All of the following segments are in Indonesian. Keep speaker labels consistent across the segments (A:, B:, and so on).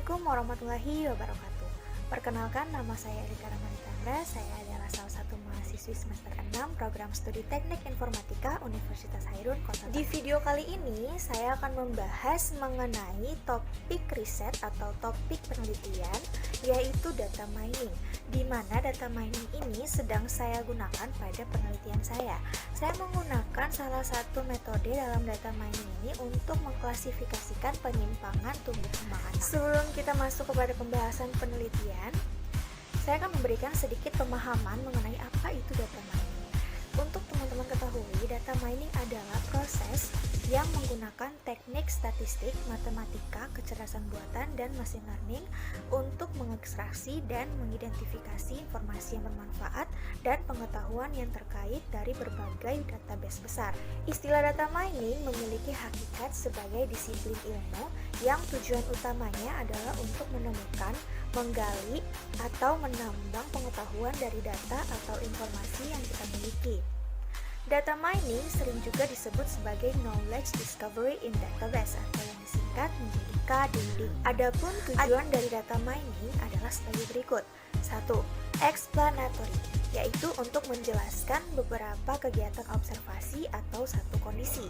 A: Assalamualaikum warahmatullahi wabarakatuh. Perkenalkan, nama saya Erika Ramanitanda. Saya adalah salah satu mahasiswi semester 6 program studi Teknik Informatika Universitas Hairun, Kota Tangerang. Di video kali ini, saya akan membahas mengenai topik riset atau topik penelitian, yaitu data mining, di mana data mining ini sedang saya gunakan pada penelitian saya. Saya menggunakan salah satu metode dalam data mining ini untuk mengklasifikasikan penyimpangan tumbuh kembang anak. Sebelum kita masuk kepada pembahasan penelitian, saya akan memberikan sedikit pemahaman mengenai apa itu data mining. Untuk teman-teman ketahui, data mining adalah proses yang menggunakan teknik statistik, matematika, kecerdasan buatan, dan machine learning untuk mengekstraksi dan mengidentifikasi informasi yang bermanfaat dan pengetahuan yang terkait dari berbagai database besar. Istilah data mining memiliki hakikat sebagai disiplin ilmu yang tujuan utamanya adalah untuk menemukan, menggali, atau menambang pengetahuan dari data atau informasi yang kita miliki. Data mining sering juga disebut sebagai knowledge discovery in database atau yang disingkat menjadi KDD. Adapun tujuan dari data mining adalah sebagai berikut. 1. Explanatory, yaitu untuk menjelaskan beberapa kegiatan observasi atau satu kondisi.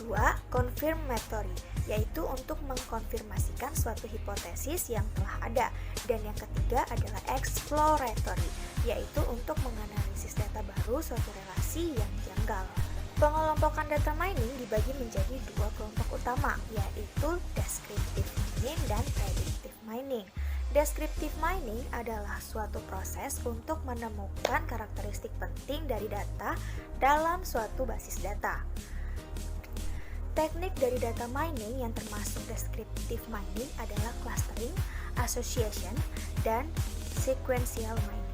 A: 2. Confirmatory, yaitu untuk mengkonfirmasikan suatu hipotesis yang telah ada. Dan yang ketiga adalah exploratory, yaitu untuk menganalisis data baru suatu relasi yang janggal. Pengelompokan data mining dibagi menjadi dua kelompok utama, yaitu descriptive mining dan predictive mining. Descriptive mining adalah suatu proses untuk menemukan karakteristik penting dari data dalam suatu basis data. Teknik dari data mining yang termasuk descriptive mining adalah clustering, association, dan sequential mining.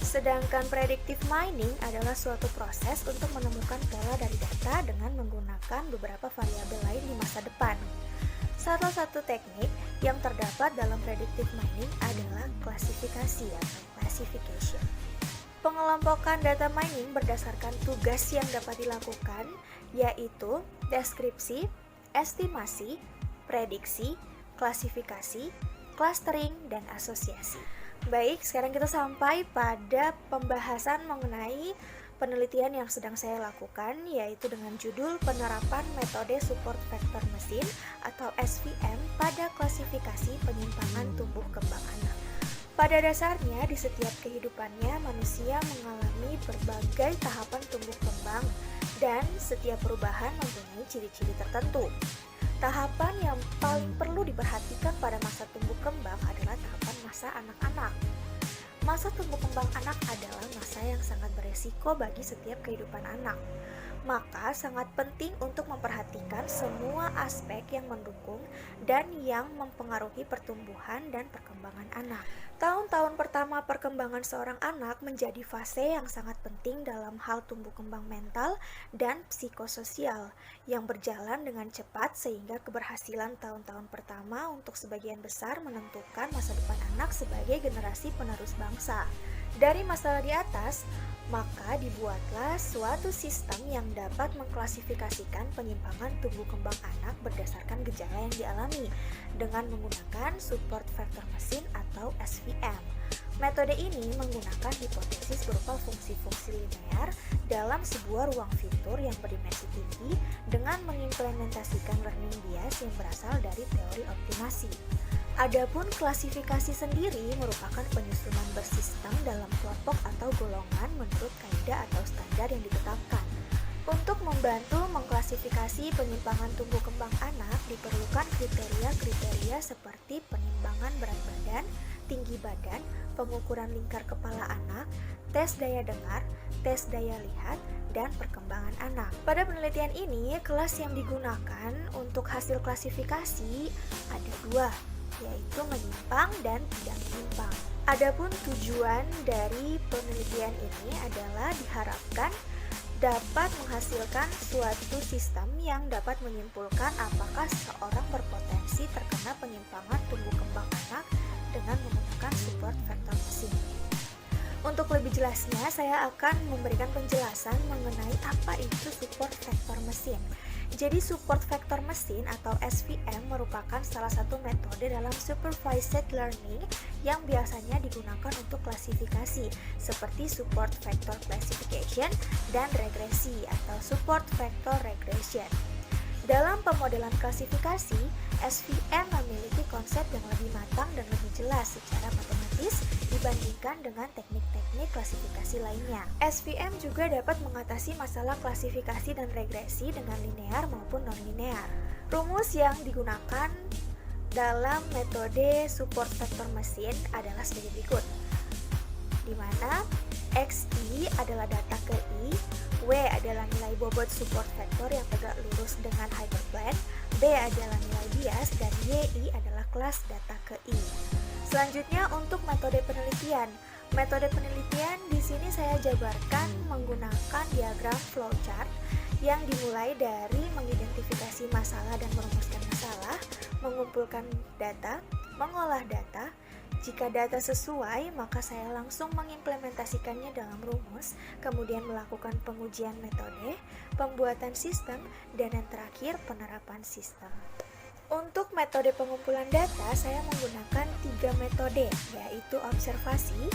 A: Sedangkan predictive mining adalah suatu proses untuk menemukan pola dari data dengan menggunakan beberapa variabel lain di masa depan. Salah satu teknik yang terdapat dalam predictive mining adalah klasifikasi atau classification. Pengelompokan data mining berdasarkan tugas yang dapat dilakukan, yaitu deskripsi, estimasi, prediksi, klasifikasi, clustering, dan asosiasi. Baik, sekarang kita sampai pada pembahasan mengenai penelitian yang sedang saya lakukan, yaitu dengan judul penerapan metode support vector mesin atau SVM pada klasifikasi penyimpangan tumbuh kembang anak. Pada dasarnya, di setiap kehidupannya, manusia mengalami berbagai tahapan tumbuh kembang dan setiap perubahan mempunyai ciri-ciri tertentu. Tahapan yang paling perlu diperhatikan pada masa tumbuh kembang adalah tahapan masa anak-anak. Masa tumbuh kembang anak adalah masa yang sangat beresiko bagi setiap kehidupan anak. Maka sangat penting untuk memperhatikan semua aspek yang mendukung dan yang mempengaruhi pertumbuhan dan perkembangan anak. Tahun-tahun pertama perkembangan seorang anak menjadi fase yang sangat penting dalam hal tumbuh kembang mental dan psikososial yang berjalan dengan cepat sehingga keberhasilan tahun-tahun pertama untuk sebagian besar menentukan masa depan anak sebagai generasi penerus bangsa. Dari masalah di atas, maka dibuatlah suatu sistem yang dapat mengklasifikasikan penyimpangan tumbuh kembang anak berdasarkan gejala yang dialami dengan menggunakan support vector mesin atau SVM. Metode ini menggunakan hipotesis berupa fungsi-fungsi linear dalam sebuah ruang fitur yang berdimensi tinggi dengan mengimplementasikan learning bias yang berasal dari teori optimasi. Adapun klasifikasi sendiri merupakan penyusunan bersistem dalam kelompok atau golongan menurut kaidah atau standar yang ditetapkan. Untuk membantu mengklasifikasi penyimpangan tumbuh kembang anak diperlukan kriteria-kriteria seperti penimbangan berat badan, tinggi badan, pengukuran lingkar kepala anak, tes daya dengar, tes daya lihat, dan perkembangan anak. Pada penelitian ini, kelas yang digunakan untuk hasil klasifikasi ada dua, yaitu menyimpang dan tidak menyimpang. Adapun tujuan dari penelitian ini adalah diharapkan dapat menghasilkan suatu sistem yang dapat menyimpulkan apakah seorang berpotensi terkena penyimpangan tumbuh kembang anak dengan menggunakan support vector mesin. Untuk lebih jelasnya, saya akan memberikan penjelasan mengenai apa itu support vector mesin. Jadi support vektor mesin atau SVM merupakan salah satu metode dalam supervised learning yang biasanya digunakan untuk klasifikasi, seperti support vector classification dan regresi atau support vector regression. Dalam pemodelan klasifikasi, SVM memiliki konsep yang lebih matang dan lebih jelas secara matematis dibandingkan dengan teknik-teknik klasifikasi lainnya. SVM juga dapat mengatasi masalah klasifikasi dan regresi dengan linear maupun non-linear. Rumus yang digunakan dalam metode support vektor mesin adalah sebagai berikut, di mana XI adalah data ke I, W adalah nilai bobot support vektor yang tegak lurus dengan hyperplane, B adalah nilai bias, dan YI adalah kelas data ke I. Selanjutnya untuk metode penelitian. Metode penelitian di sini saya jabarkan menggunakan diagram flowchart yang dimulai dari mengidentifikasi masalah dan merumuskan masalah, mengumpulkan data, mengolah data. Jika data sesuai, maka saya langsung mengimplementasikannya dalam rumus, kemudian melakukan pengujian metode, pembuatan sistem, dan yang terakhir penerapan sistem. Untuk metode pengumpulan data, saya menggunakan 3 metode, yaitu observasi,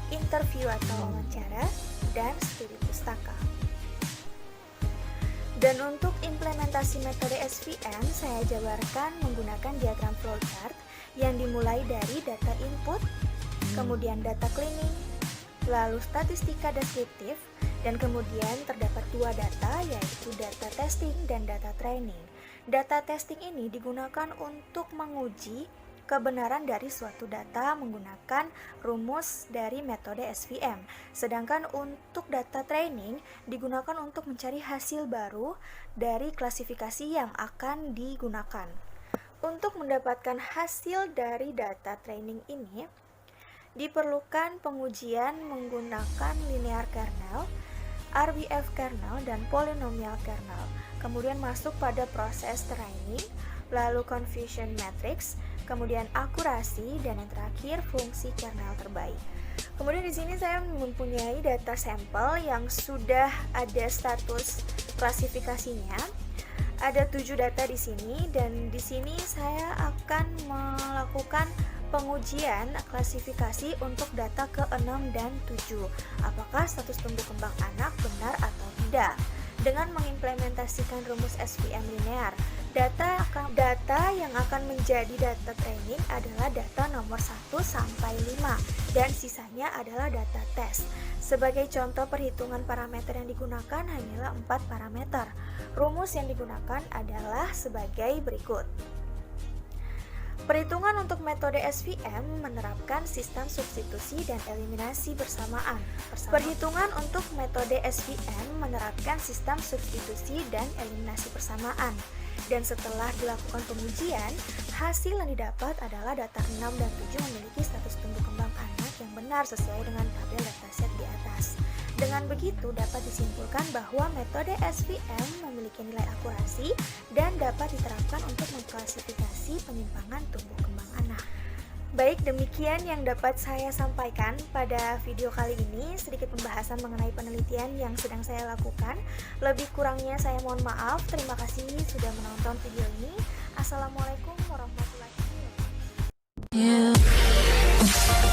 A: interview atau wawancara, dan studi pustaka. Dan untuk implementasi metode SVM, saya jabarkan menggunakan diagram flowchart yang dimulai dari data input, kemudian data cleaning, lalu statistika deskriptif, dan kemudian terdapat 2 data, yaitu data testing dan data training. Data testing ini digunakan untuk menguji kebenaran dari suatu data menggunakan rumus dari metode SVM. Sedangkan untuk data training digunakan untuk mencari hasil baru dari klasifikasi yang akan digunakan. Untuk mendapatkan hasil dari data training ini, diperlukan pengujian menggunakan linear kernel, RBF kernel, dan polynomial kernel. Kemudian masuk pada proses training, lalu confusion matrix, kemudian akurasi, dan yang terakhir fungsi kernel terbaik. Kemudian di sini saya mempunyai data sampel yang sudah ada status klasifikasinya. Ada 7 data di sini, dan di sini saya akan melakukan pengujian klasifikasi untuk data ke-6 dan 7. Apakah status tumbuh kembang anak benar atau tidak? Dengan mengimplementasikan rumus SVM linear, data yang akan menjadi data training adalah data nomor 1 sampai 5 dan sisanya adalah data tes. Sebagai contoh perhitungan parameter yang digunakan hanyalah 4 parameter. Rumus yang digunakan adalah sebagai berikut. Perhitungan untuk metode SVM menerapkan sistem substitusi dan eliminasi bersamaan. Perhitungan untuk metode SVM menerapkan sistem substitusi dan eliminasi bersamaan. Dan setelah dilakukan pengujian, hasil yang didapat adalah data 6 dan 7 memiliki status tumbuh kembang anak yang benar sesuai dengan tabel dataset di atas. Dengan begitu dapat disimpulkan bahwa metode SVM memiliki nilai akurasi dan dapat diterapkan untuk mengklasifikasi penyimpangan tumbuh kembang anak. Baik, demikian yang dapat saya sampaikan pada video kali ini, sedikit pembahasan mengenai penelitian yang sedang saya lakukan. Lebih kurangnya saya mohon maaf. Terima kasih sudah menonton video ini. Assalamualaikum warahmatullahi wabarakatuh.